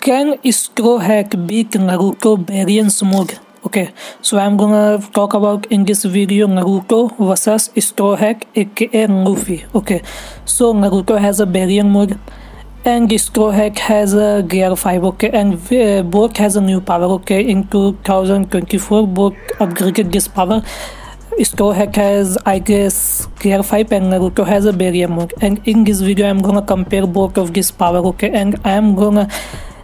Can Straw Hat beat Naruto variance mode? Okay, so I'm gonna talk about in this video Naruto versus Straw Hat aka Luffy. Okay, so Naruto has a variant mode and Straw Hat has a gear 5. Okay, and both has a new power. Okay, in 2024 both upgraded this power. Straw Hat has, I guess, gear 5 and Naruto has a barrier mode, and in this video I'm gonna compare both of this power. Okay, and I'm gonna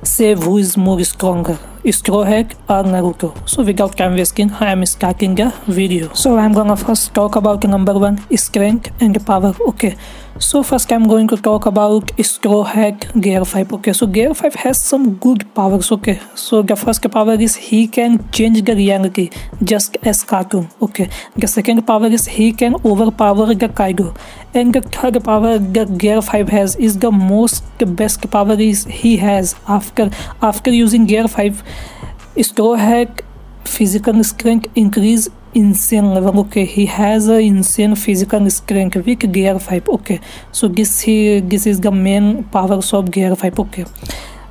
say who is more stronger, Straw Hat or Naruto. So without time wasting, I am starting the video. So I'm gonna first talk about number 1, strength and power. Okay, so first I'm going to talk about Straw Hat gear 5. Okay, so gear 5 has some good powers. Okay, so the first power is he can change the reality just as cartoon. Okay, the second power is he can overpower the Kaido, and the third power that gear 5 has is the best power is he has after using gear 5. Straw Hat physical strength increase insane level. Okay, he has a insane physical strength with gear 5. Okay, so this is the main powers of gear 5. Okay,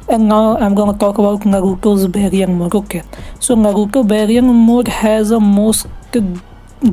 and now I'm gonna talk about Naruto's variant mode. Okay, so Naruto variant mode has a most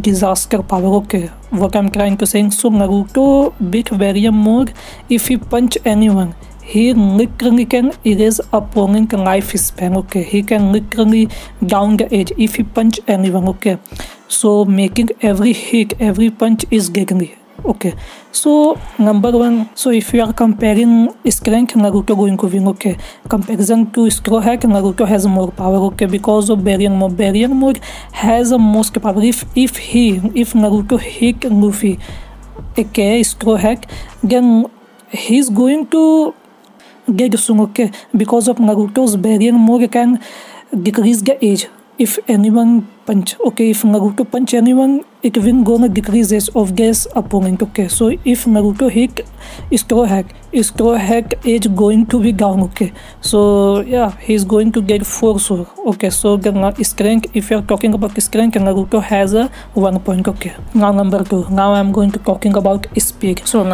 disaster power. Okay, what I'm trying to say, so Naruto with variant mode, if he punch anyone, he literally can erase opponent lifespan. Okay, he can literally down the edge if he punch anyone. Okay, so making every hit, every punch is deadly. Okay, so number 1, so if you are comparing strength, Naruto going to win. Okay, comparison to Straw Hat, Naruto has more power. Okay, because of variant mode. Variant mode has a most power. If Naruto hit Luffy aka Straw Hat, then he's going to get soon. Okay, because of Naruto's variant mode can decrease the age if anyone punch. Okay, if Naruto punch anyone, it will gonna decrease age of this opponent. Okay, so if Naruto hit Straw Hat age going to be down. Okay, so yeah, he's going to get 4 sure. Okay, so the strength, if you're talking about strength, Naruto has a 1 point. Okay, now number 2, now I'm going to talking about speed. So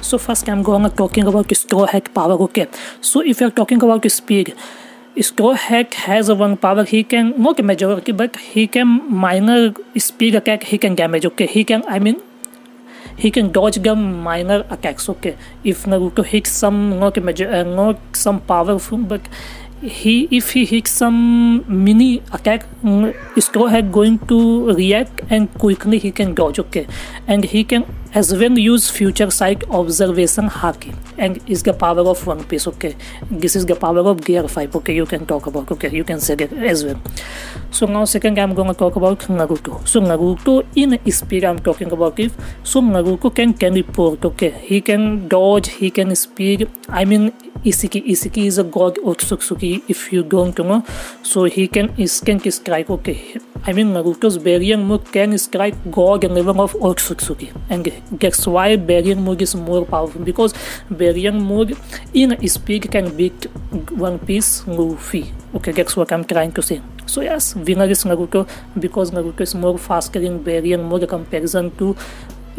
so first I'm gonna talking about Straw Hat power. Okay, so if you're talking about speed, Straw Hat has a 1 power. He can not majority, but he can minor speed attack. He can damage. Okay, he can dodge the minor attacks. Okay, if Naruto hits some not some powerful, but if he hits some mini attack, Straw Hat going to react and quickly he can dodge. Okay, and he can as well use future sight observation haki, and is the power of One Piece. Okay, this is the power of gear 5. Okay, you can talk about. Okay, you can say that as well. So now second I'm gonna talk about Naruto. So Naruto in speed I'm talking about. If so Naruto can teleport. Okay, he can dodge, he can speed. Isiki is a god Otsutsuki, if you don't know. So he can strike. Okay, Naruto's variant mode can strike god level of Otsutsuki, and that's why variant mode is more powerful, because variant mode in speed can beat One Piece Luffy. Okay, that's what I'm trying to say. So yes, winner is Naruto, because Naruto is more faster in variant mode comparison to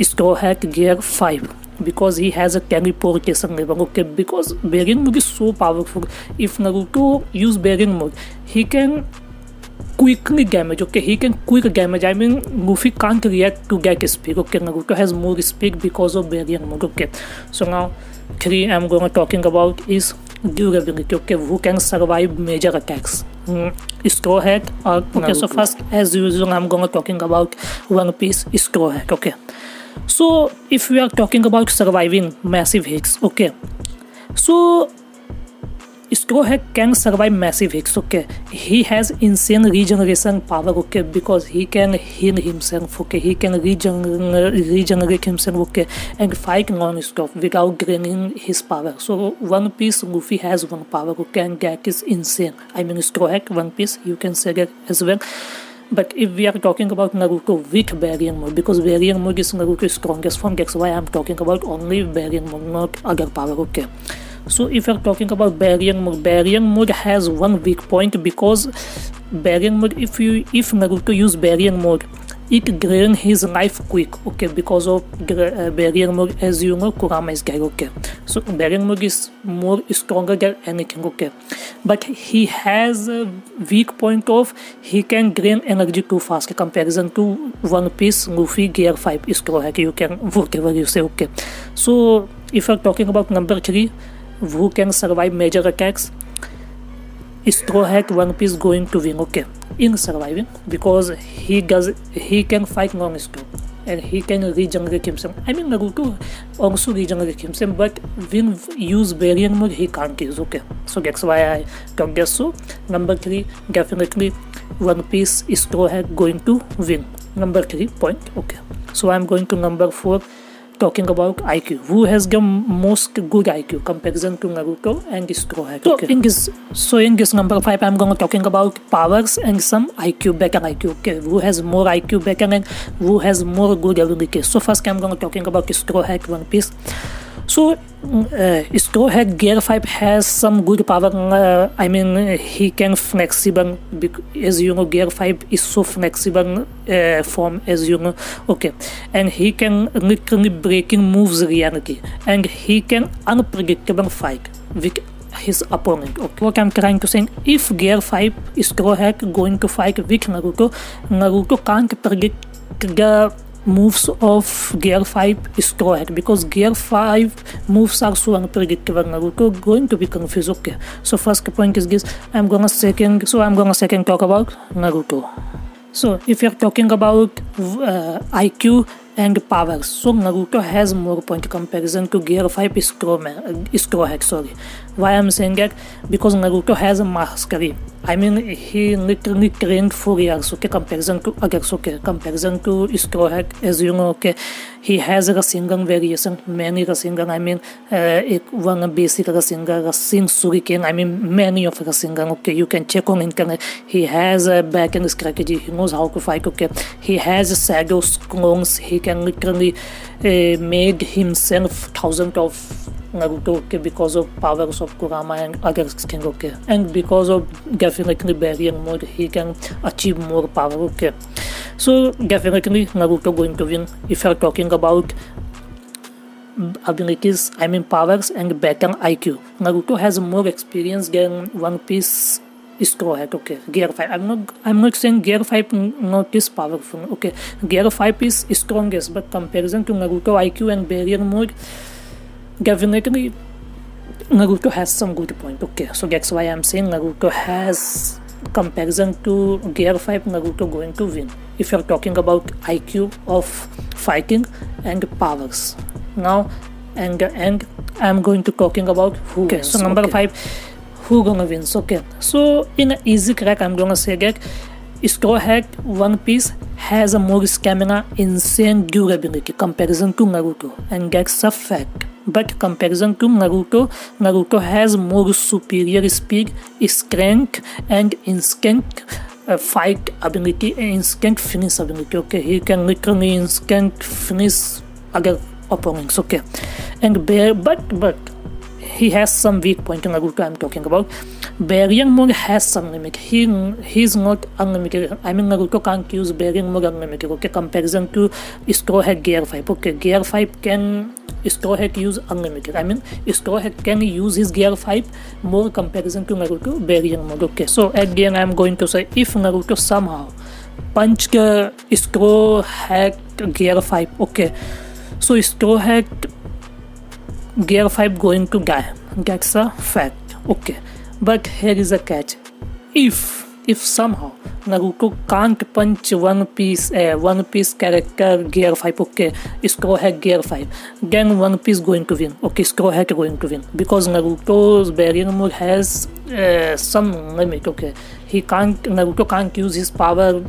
Straw Hat gear 5, because he has a teleportation level. Okay, because variant mode is so powerful. If Naruto use variant mode, he can quickly damage. Okay, he can quick damage. Luffy can't react to get speed. Okay, Naruto has more speed because of variant mode. Okay, so now 3 I'm gonna talking about is durability. Okay, who can survive major attacks, Straw Hat or Naruto? Okay, so first as usual I'm gonna talking about One Piece Straw Hat. Okay, so if we are talking about surviving massive hits, okay, so Straw Hat can survive massive hits. Okay, he has insane regeneration power. Okay, because he can heal himself. Okay, he can regenerate himself. Okay, and fight non-stop without draining his power. So One Piece Luffy has 1 power. Okay, and that is insane. Straw Hat, One Piece, you can say that as well. But if we are talking about Naruto with variant mode, because variant mode is Naruto's strongest form, that's why I'm talking about only variant mode, not other power. Okay, so if you're talking about variant mode has 1 weak point, because variant mode, if Naruto use variant mode, it gained his life quick, okay, because of Baryon Mog, as you know, Kurama is guy, okay. So Baryon Mog is more stronger than anything, okay. But he has a weak point of he can drain energy too fast in comparison to One Piece, Luffy, Gear 5, Straw Hat, you can, whatever you say, okay. So if you're talking about number 3, who can survive major attacks, Straw Hat, One Piece going to win, okay, in surviving, because he can fight non-stop and he can regenerate himself. I mean, Naruto also regenerate himself, but when use Baryon Mode he can't use, okay. So that's why I can guess. So number 3, definitely One Piece, Straw Hat going to win. Number 3 point, okay. So I'm going to number 4, talking about IQ. Who has the most good IQ comparison to Naruto and Straw Hat? Okay. So in this number 5, I'm going to talking about powers and some IQ, better IQ. Okay, who has more IQ better and who has more good ability. So first I'm going to talking about Straw Hat, One Piece. So Straw Hat Gear 5 has some good power. I mean, he can flexible, as you know, Gear 5 is so flexible form, as you know, okay. And he can literally breaking moves reality, and he can unpredictable fight with his opponent. Okay, what I'm trying to say, if Gear 5 Straw Hat going to fight with Naruto, Naruto can't predict the moves of Gear 5 Straw Hat, because Gear 5 moves are so unpredictable. Naruto going to be confused, okay. So first point is this, I'm gonna second talk about Naruto. So if you're talking about IQ and powers, so Naruto has more point comparison to Gear 5 Straw Hat, sorry. Why I'm saying that? Because Naruto has a mastery. I mean, he literally trained 4 years, okay, comparison to others, okay, comparison to Straw Hat, as you know, okay. He has a Rasengan variation, many Rasengan, I mean, one basic Rasengan, Shuriken, I mean, many of Rasengan, okay, you can check on internet. He has a back-end strategy, he knows how to fight, okay. He has Sago's clones, he can literally make himself thousands of Naruto, okay, because of powers of Kurama and other things, okay, and because of definitely Baryon Mode he can achieve more power, okay. So definitely Naruto going to win. If you're talking about abilities, I mean powers and better IQ, Naruto has more experience than One Piece Straw Hat, okay. Gear 5, I'm not saying Gear 5 not is powerful, okay. Gear 5 is strongest, but comparison to Naruto IQ and Baryon Mode, definitely Naruto has some good point, okay. So that's why I'm saying Naruto has comparison to Gear 5, Naruto going to win if you're talking about IQ of fighting and powers. Now and I'm going to talking about who. Okay, so number 5, who gonna win? Okay, so in an easy crack I'm gonna say that Straw Hat One Piece has a more stamina, insane durability comparison to Naruto, and that's a fact. But comparison to Naruto has more superior speed, strength, and instant fight ability and instant finish ability, okay. He can literally instant finish other opponents, okay. And but he has some weak point in Naruto I'm talking about. Baryon Mode has some limit. He's not unlimited. I mean, Naruto can't use Baryon Mode unlimited, okay, comparison to Straw Hat Gear 5, okay. Gear 5 can Straw Hat use unlimited. I mean, Straw Hat can use his Gear 5 more comparison to Naruto Baryon Mode, okay. So again I'm going to say, if Naruto somehow punch the Straw Hat Gear 5, okay, so Straw Hat Gear 5 going to die, that's a fact, okay. But here is a catch, if somehow Naruto can't punch One Piece character Gear 5, okay, Straw Hat Gear 5, then One Piece going to win, okay, Straw Hat going to win, because Naruto's Baryon Mode has some limit, okay. Naruto can't use his power,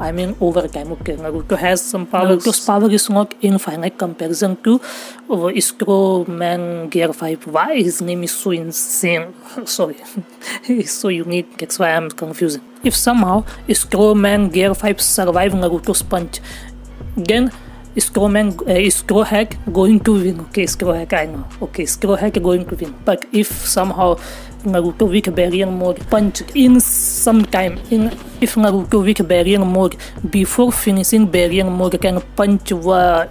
I mean, over time, okay. Naruto has some power. Naruto's power is not infinite comparison to Straw Man Gear 5. Why his name is so insane? Sorry, he's so unique, that's why I'm confused. If somehow Straw Man Gear 5 survive Naruto's punch, then Scroll Hack going to win. Okay, Scroll Hack, I know. Okay, Scroll Hack going to win. But if somehow Naruto with barrier mode punch in some time, if Naruto with barrier mode before finishing barrier mode can punch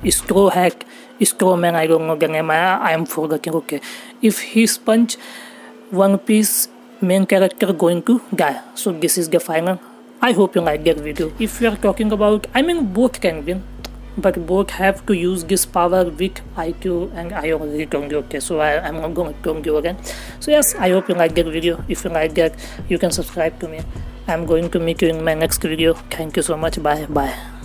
Scroll Hack, Scroll Man, I don't know, I am forgetting. Okay, if his punch One Piece main character going to die. So this is the final. I hope you like that video. If we are talking about, I mean both can win, but both have to use this power with IQ, and I already told you. Okay, so I'm not going to tell you again. So yes, I hope you like that video. If you like that, you can subscribe to me. I'm going to meet you in my next video. Thank you so much. Bye.